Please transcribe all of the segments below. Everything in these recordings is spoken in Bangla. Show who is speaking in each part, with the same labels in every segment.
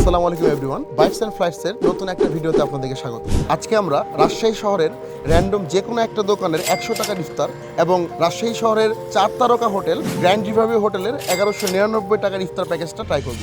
Speaker 1: আসসালামু আলাইকুম এভরিওয়ান, বাইটস অ্যান্ড ফ্লাইটসের নতুন একটা ভিডিওতে আপনাদেরকে স্বাগত। আজকে আমরা রাজশাহী শহরের র্যান্ডম যে কোনো একটা দোকানের 100 টাকার ইফতার এবং রাজশাহী শহরের 4 তারকা হোটেল গ্র্যান্ড রিভারভিউ হোটেলের 1199 টাকার ইফতার প্যাকেজটা ট্রাই করব।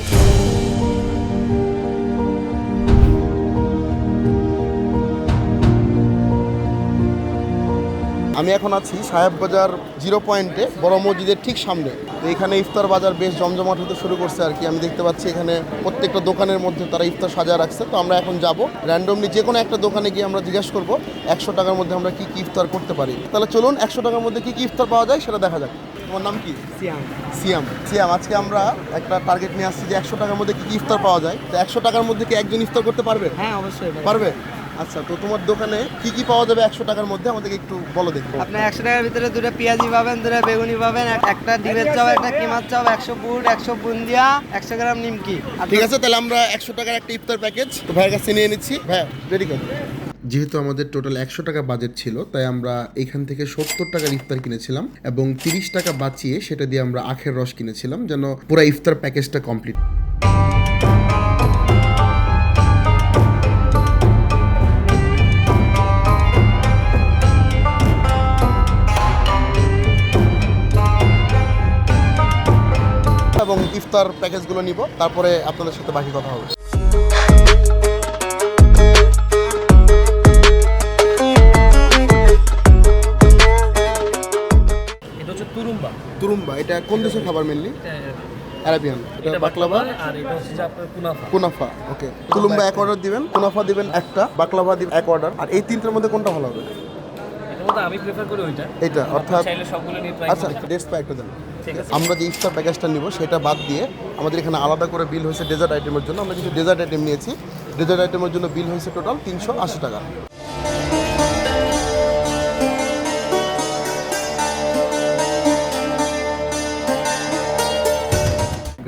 Speaker 1: আমি এখন আছি সাহেববাজার 0 পয়েন্টে, বড় মসজিদের ঠিক সামনে। তো এখানে ইফতার বাজার বেশ জমজমাট হতে শুরু করছে আর কি। আমি দেখতে পাচ্ছি এখানে প্রত্যেকটা দোকানের মধ্যে তারা ইফতার সাজা রাখছে। তো আমরা এখন যাব র্যান্ডমলি যে কোনো একটা দোকানে গিয়ে আমরা জিজ্ঞাসা করবো 100 টাকার মধ্যে আমরা কি কি ইফতার করতে পারি। তাহলে চলুন 100 টাকার মধ্যে কি কি ইফতার পাওয়া যায় সেটা দেখা যাক। তোমার নাম কি? সিয়াম। আজকে আমরা একটা টার্গেট নিয়ে আসছি যে 100 টাকার মধ্যে কি কি ইফতার পাওয়া যায়। তো 100 টাকার মধ্যে কি একজন ইফতার করতে পারবে?
Speaker 2: হ্যাঁ, অবশ্যই
Speaker 1: পারবে। আচ্ছা, তো তোমার দোকানে কি কি পাওয়া যাবে 100 টাকার মধ্যে আমাদেরকে একটু বলো দেখি।
Speaker 2: আপনি 100 টাকার ভিতরে 2টা পেঁয়াজি পাবেন, 2টা বেগুনি পাবেন, একটা ডিমের চপ, একটা কিমার চপ, 100 বুট, 100 বুন্দিয়া, 100 গ্রাম নিমকি।
Speaker 1: ঠিক আছে, তাহলে আমরা 100 টাকার একটা ইফতার প্যাকেজ তো ভাইয়ের কাছে নিয়ে নিচ্ছি। ভাই রেডি করুন। যেহেতু আমাদের টোটাল 100 টাকা বাজেট ছিল, তাই আমরা এখান থেকে 70 টাকার ইফতার কিনেছিলাম এবং 30 টাকা বাঁচিয়ে সেটা দিয়ে আমরা আখের রস কিনেছিলাম, যেন পুরো ইফতার প্যাকেজটা কমপ্লিট। এবং ইফতার প্যাকেজগুলো নিব, তারপরে আপনাদের সাথে বাকি কথা হবে।
Speaker 3: এটা হচ্ছে তুরুম্বা।
Speaker 1: এটা কোন দেশের খাবার? Mainly Arabian. এটা বাকলাভা
Speaker 3: আর এটা হচ্ছে যে আপনার
Speaker 1: কুনাফা। ওকে, তুলুম্বা এক অর্ডার দিবেন, কুনাফা দিবেন একটা, বাকলাভা দিবেন এক অর্ডার। আর এই তিনটার মধ্যে কোনটা ভালো হবে?
Speaker 3: এটার মধ্যে আমি প্রেফার করি ওইটা।
Speaker 1: এটা অর্থাৎ
Speaker 3: চাইলে সবগুলো নিয়ে ট্রাই
Speaker 1: আচ্ছা,
Speaker 3: করতে
Speaker 1: ডেটস একটা দেন।
Speaker 3: ঠিক আছে।
Speaker 1: আমরা যে ইফতার প্যাকেজটা নিব সেটা বাদ দিয়ে আমাদের এখানে আলাদা করে বিল হয়েছে ডেজার্ট আইটেমের জন্য। আমরা কিছু ডেজার্ট আইটেম নিয়েছি। ডেজার্ট আইটেমের জন্য বিল হয়েছে টোটাল 380 টাকা।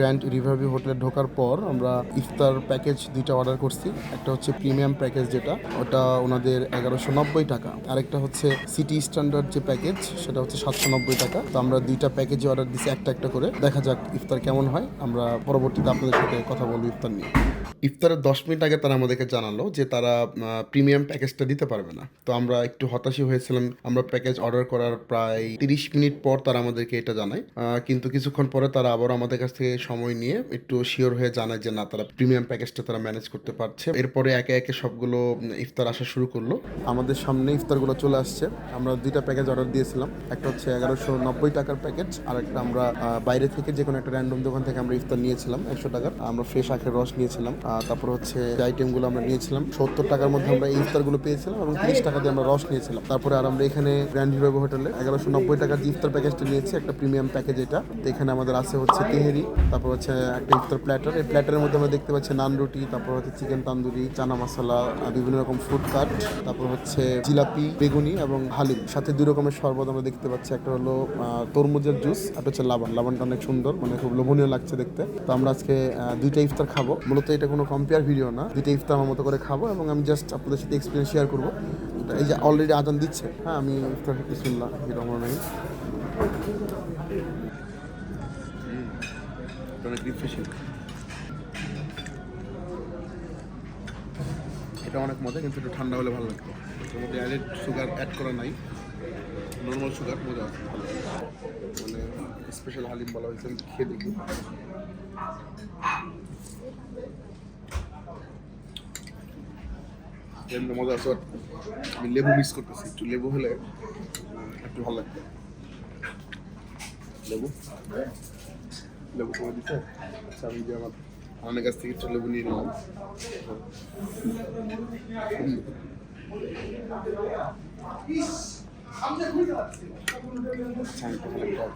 Speaker 1: গ্র্যান্ড রিভারভিউ হোটেলে ঢোকার পর আমরা ইফতার প্যাকেজ দুইটা অর্ডার করছি। একটা হচ্ছে প্রিমিয়াম প্যাকেজ, যেটা ওটা ওনাদের 1190 টাকা। আরেকটা হচ্ছে সিটি স্ট্যান্ডার্ড যে প্যাকেজ, সেটা হচ্ছে 790 টাকা। তো আমরা দুইটা প্যাকেজে অর্ডার দিচ্ছি একটা একটা করে। দেখা যাক ইফতার কেমন হয়। আমরা পরবর্তীতে আপনাদের সাথে কথা বলবো ইফতার নিয়ে। ইফতারের 10 মিনিট আগে তারা আমাদেরকে জানালো যে তারা প্রিমিয়াম প্যাকেজটা দিতে পারবে না। তো আমরা একটু হতাশই হয়েছিলাম। আমরা প্যাকেজ অর্ডার করার প্রায় 30 মিনিট পর তারা আমাদেরকে এটা জানায়, কিন্তু কিছুক্ষণ পরে তারা আবার আমাদের কাছ থেকে সময় নিয়ে একটু শিওর হয়ে জানায় যে না, তারা প্রিমিয়াম প্যাকেজটা তারা ম্যানেজ করতে পারছে। এরপরে একে একে সবগুলো ইফতার আসা শুরু করলো। আমাদের সামনে ইফতারগুলো চলে আসছে। আমরা দুইটা প্যাকেজ অর্ডার দিয়েছিলাম। একটা হচ্ছে 1190 টাকার প্যাকেজ, আর একটা আমরা বাইরে থেকে যে কোনো একটা র্যান্ডম দোকান থেকে আমরা ইফতার নিয়েছিলাম 100 টাকার। আমরা ফ্রেশ আখের রস নিয়েছিলাম। তারপর হচ্ছে যে আইটেমগুলো আমরা নিয়েছিলাম 70 টাকার মধ্যে আমরা এই ইফতারগুলো পেয়েছিলাম এবং 30 টাকা দিয়ে আমরা রস নিয়েছিলাম। তারপরে আর আমরা এখানে গ্র্যান্ড রিভারভিউ হোটেলে 1190 টাকার যে ইফতার প্যাকেজটা নিয়েছি, একটা প্রিমিয়াম প্যাকেজ এটা। তো এখানে আমাদের আছে হচ্ছে তেহেরি, তারপর হচ্ছে একটা ইফতার প্ল্যাটার। এই প্ল্যাটারের মধ্যে আমরা দেখতে পাচ্ছি নান রুটি, তারপর হচ্ছে চিকেন তান্দুরি, চানা মশলা, বিভিন্ন রকম ফুড কাট, তারপর হচ্ছে জিলাপি, বেগুনি এবং হালিম। সাথে 2 রকমের শরবত আমরা দেখতে পাচ্ছি। একটা হলো তরমুজের জুস, একটা হচ্ছে লাবণটা অনেক সুন্দর, মানে খুব লোভনীয় লাগছে দেখতে। তো আমরা আজকে দুইটা ইফতার খাবো। মূলত এটা কোনো কম্পেয়ার ভিডিও না, দুইটা ইফতার আমার মতো করে খাবো এবং আমি জাস্ট আপনাদের সাথে এক্সপিরিয়েন্স শেয়ার করবো। এই যে অলরেডি আজান দিচ্ছে। হ্যাঁ, আমি ইফতার বিসমিল্লাহ রহমানির রহিম। অনেক রিফ্রেশিং, এটা অনেক মজা, কিন্তু একটু ঠান্ডা হলে ভালো লাগতো। এর মধ্যে অ্যাডেড সুগার অ্যাড করা নাই, নর্মাল সুগার। মজা আছে, মানে স্পেশাল হালিম বলা হয়েছে। আমি খেয়ে দেখি। এমনি মজা আছে। আমি লেবু মিক্স করতেছি, একটু লেবু হলে একটু ভালো লাগতো। লেবু তোমার দিচ্ছে। আচ্ছা, আমি যে আমার কাছ থেকে একটু লেবু নিয়ে নিলাম।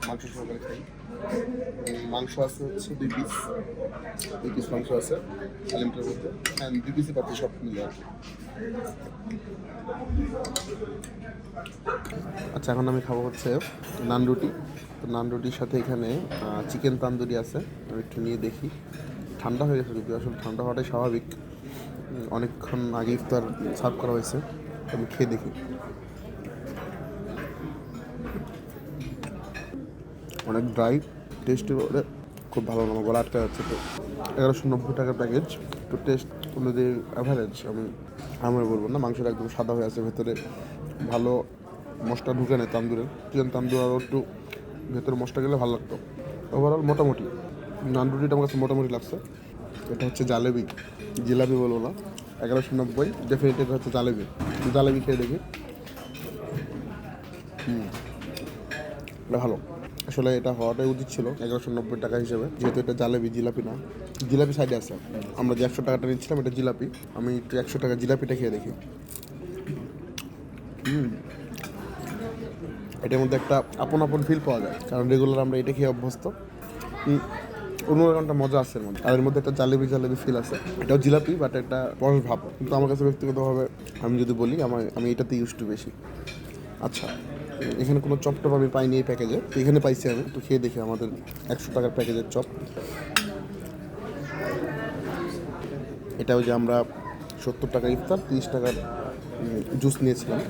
Speaker 1: মাংস সহকারে খাই। মাংস আছে হচ্ছে 2 পিস মাংস আছে হালিমটার মধ্যে। হ্যাঁ, 2 পিসই পাচ্ছি, সব মিলে আর কি। আচ্ছা, এখন আমি খাবো হচ্ছে নান রুটি। তো নান রুটির সাথে এখানে চিকেন তান্দুরি আছে। আমি একটু নিয়ে দেখি। ঠান্ডা হয়ে গেছে, যদিও আসলে ঠান্ডা হওয়াটাই স্বাভাবিক। অনেকক্ষণ আগে ইফতার সার্ভ করা হয়েছে। আমি খেয়ে দেখি। অনেক ড্রাই টেস্টি, খুব ভালো না, আমার গলা আটকা যাচ্ছে। তো 1190 টাকার প্যাকেজ। তো টেস্ট অনুযায়ী অ্যাভারেজ আমি বলবো না। মাংসটা একদম সাদা হয়ে আছে, ভেতরে ভালো মশলা ঢুকে নেয় তান্দুরের। চিকেন তান্দুর আরও একটু ভেতরে মশলা গেলে ভালো লাগতো। ওভারঅল মোটামুটি নান রুটিটা আমার কাছে মোটামুটি লাগছে। এটা হচ্ছে জালেবি, জিলাপি বলবো না। 1190 ডেফিনেট এটা হচ্ছে জালেবি। জালেবি খেয়ে দেখি। এটা ভালো। আসলে এটা হওয়াটাই উচিত ছিল 1190 টাকা হিসেবে, যেহেতু এটা জালেবি, জিলাপি না। জিলাপি সাইডে আছে, আমরা যে 100 টাকাটা নিচ্ছিলাম এটা জিলাপি। আমি একটু 100 টাকা জিলাপিটা খেয়ে দেখি। এটার মধ্যে একটা আপন আপন ফিল পাওয়া যায়, কারণ রেগুলার আমরা এটা খেয়ে অভ্যস্ত। অন্যরকম একটা মজা আছে এর মধ্যে। আর এর মধ্যে একটা জালেবি ফিল আছে। এটাও জিলাপি, বাট একটা রস ভাব। কিন্তু আমার কাছে ব্যক্তিগতভাবে আমি যদি বলি, আমি এটাতে ইউজ টু বেশি। আচ্ছা, এখানে কোনো চপ টপ আমি পাইনি এই প্যাকেজে, তো এখানে পাইছি আমি। একটু খেয়ে দেখি আমাদের 100 টাকার প্যাকেজের চপ। এটা ওই যে আমরা 70 টাকা ইফতার, 30 টাকার জুস নিয়েছিলাম,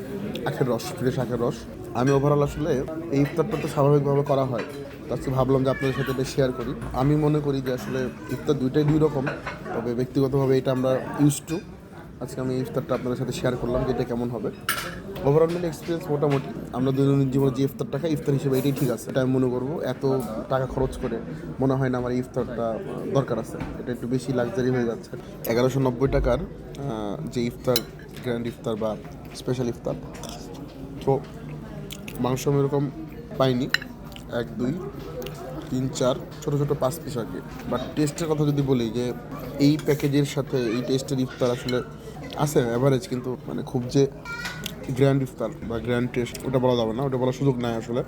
Speaker 1: আখের রস, ফ্রেশ আখের রস। আমি ওভারঅল আসলে এই ইফতারটা তো স্বাভাবিকভাবে করা হয়, তার সাথে ভাবলাম যে আপনাদের সাথে এটা শেয়ার করি। আমি মনে করি যে আসলে ইফতার দুই রকম, তবে ব্যক্তিগতভাবে এটা আমরা ইউজ টু। আজকে আমি ইফতারটা আপনাদের সাথে শেয়ার করলাম যে এটা কেমন হবে। ওভারঅল মিলে এক্সপিরিয়েন্স মোটামুটি। আমরা দৈনন্দিন জীবনে যে ইফতারটা খাই, ইফতার হিসেবে এটাই ঠিক আছে, এটা আমি মনে করবো। এত টাকা খরচ করে মনে হয় না আমার এই ইফতারটা দরকার আছে, এটা একটু বেশি লাক্সারি হয়ে যাচ্ছে। 1190 টাকার যে ইফতার, গ্র্যান্ড ইফতার বা স্পেশাল ইফতার, তো মাংস আমি এরকম পাইনি। 1 2 3 4 ছোটো ছোটো 5 পিস আর কি। বাট টেস্টের কথা যদি বলি, যে এই প্যাকেজের সাথে এই টেস্টের ইফতার আসলে আছে অ্যাভারেজ, কিন্তু মানে খুব যে গ্র্যান্ড ইফতার বা গ্র্যান্ড টেস্ট ওটা বলা যাবে না, ওটা বলার সুযোগ নাই আসলে।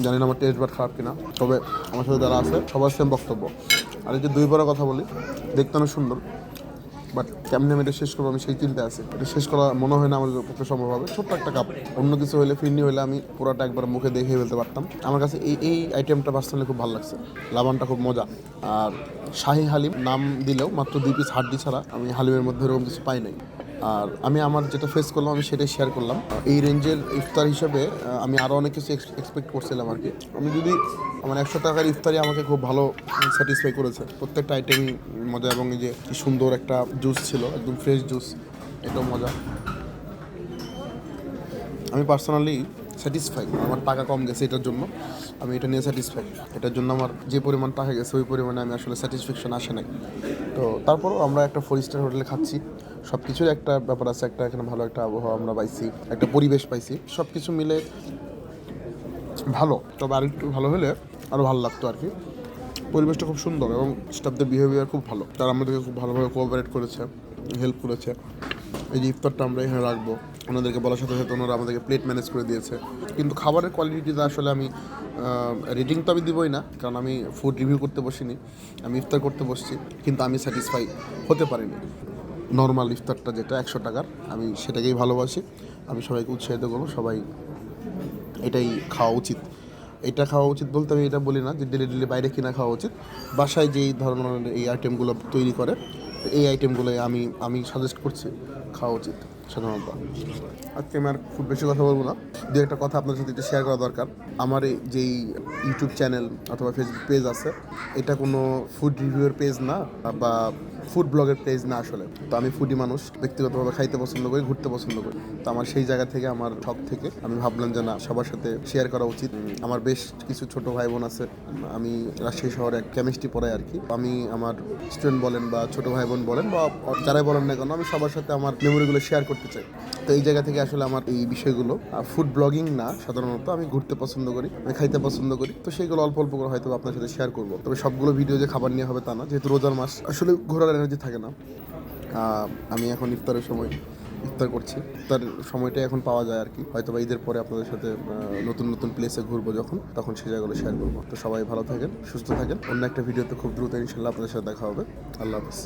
Speaker 1: জানি না আমার টেস্ট বাট খারাপ কিনা, তবে আমার সাথে যারা আছে সবার সেম বক্তব্য। আর এই যে 2 বড় কথা বলি, দেখতে অনেক সুন্দর, বাট কেমনি আমি এটা শেষ করবো আমি সেই চিন্তায় আছি। এটা শেষ করা মনে হয় না আমাদের পক্ষে সম্ভব হবে। ছোট্ট একটা কাপ, অন্য কিছু হলে, ফিরনি হলে আমি পুরোটা একবার মুখে দেখে ফেলতে পারতাম। আমার কাছে এই আইটেমটা পার্সোনালি খুব ভালো লাগছে। লাবানটা খুব মজা। আর শাহি হালিম নাম দিলেও মাত্র 2 পিস হাড্ডি ছাড়া আমি হালিমের মধ্যে এরকম কিছু পাই নাই। আর আমি আমার যেটা ফেস করলাম আমি সেটাই শেয়ার করলাম। এই রেঞ্জের ইফতার হিসেবে আমি আরও অনেক কিছু এক্সপেক্ট করছিলাম আর কি। আমি যদি আমার 100 টাকার ইফতারি আমাকে খুব ভালো স্যাটিসফাই করেছে। প্রত্যেকটা আইটেমই মজা, এবং এই যে কি সুন্দর একটা জুস ছিল, একদম ফ্রেশ জুস, এটাও মজা। আমি পার্সোনালি স্যাটিসফাই। আমার টাকা কম গেছে এটার জন্য, আমি এটা নিয়ে স্যাটিসফাই। এটার জন্য আমার যে পরিমাণ টাকা গেছে ওই পরিমাণে আমি আসলে স্যাটিসফ্যাকশন আসে নাই। তো তারপরও আমরা একটা 4 স্টার হোটেলে খাচ্ছি, সব কিছুর একটা ব্যাপার আছে। একটা এখানে ভালো একটা আবহাওয়া আমরা পাইছি, একটা পরিবেশ পাইছি, সব কিছু মিলে ভালো। তবে আর একটু ভালো হলে আরও ভালো লাগতো আর কি। পরিবেশটা খুব সুন্দর এবং স্টাফদের বিহেভিয়ার খুব ভালো, তারা আমাদেরকে খুব ভালোভাবে কোঅপারেট করেছে, হেল্প করেছে। এই যে ইফতারটা আমরা এখানে রাখবো, ওনাদেরকে বলার সাথে সাথে ওনারা আমাদেরকে প্লেট ম্যানেজ করে দিয়েছে। কিন্তু খাবারের কোয়ালিটিতে আসলে আমি রেটিং তো আমি দিবই না, কারণ আমি ফুড রিভিউ করতে বসিনি, আমি ইফতার করতে বসছি। কিন্তু আমি স্যাটিসফাই হতে পারিনি। নর্মাল ইফতারটা যেটা 100 টাকার, আমি সেটাকেই ভালোবাসি। আমি সবাইকে উৎসাহিত করবো, সবাই এটাই খাওয়া উচিত। এটা খাওয়া উচিত বলতে আমি এটা বলি না যে ডেলি বাইরে কিনা খাওয়া উচিত। বাসায় যেই ধরনের এই আইটেমগুলো তৈরি করে, এই আইটেমগুলো আমি সাজেস্ট করছি খাওয়া উচিত সাধারণত। আজকে আমি আর খুব বেশি কথা বলবো না, দু একটা কথা আপনার সাথে শেয়ার করা দরকার। আমার এই যেই ইউটিউব চ্যানেল অথবা ফেসবুক পেজ আছে, এটা কোনো ফুড রিভিউয়ের পেজ না বা ফুড ব্লগের পেজ না আসলে। তো আমি ফুডি মানুষ, ব্যক্তিগতভাবে খাইতে পছন্দ করি, ঘুরতে পছন্দ করি। তো আমার সেই জায়গা থেকে, আমার শখ থেকে আমি ভাবলাম যে না, সবার সাথে শেয়ার করা উচিত। আমার বেশ কিছু ছোট ভাই বোন আছে, আমি রাজশাহী শহরে কেমিস্ট্রি পড়াই আর কি। আমি আমার স্টুডেন্ট বলেন বা ছোট ভাই বোন বলেন বা যারাই বলেন না কেন, আমি সবার সাথে আমার মেমোরিগুলো শেয়ার করতে চাই। তো এই জায়গা থেকে আসলে আমার এই বিষয়গুলো, ফুড ব্লগিং না সাধারণত, আমি ঘুরতে পছন্দ করি, আমি খাইতে পছন্দ করি। তো সেইগুলো অল্প অল্প করে হয়তো আপনার সাথে শেয়ার করবো। তবে সবগুলো ভিডিও যে খাবার নিয়ে হবে তা না, যেহেতু রোজার মাস, আসলে ঘোরার এনার্জি থাকে না। আমি এখন ইফতারের সময় ইফতার করছি, ইফতার সময়টাই এখন পাওয়া যায় আর কি। হয়তো বা ঈদের পরে আপনাদের সাথে নতুন নতুন প্লেসে ঘুরবো যখন, তখন সেই জায়গাগুলো শেয়ার করবো। তো সবাই ভালো থাকেন, সুস্থ থাকেন। অন্য একটা ভিডিওতে খুব দ্রুত ইনশাল্লাহ আপনাদের সাথে দেখা হবে। আল্লাহ হাফিজ।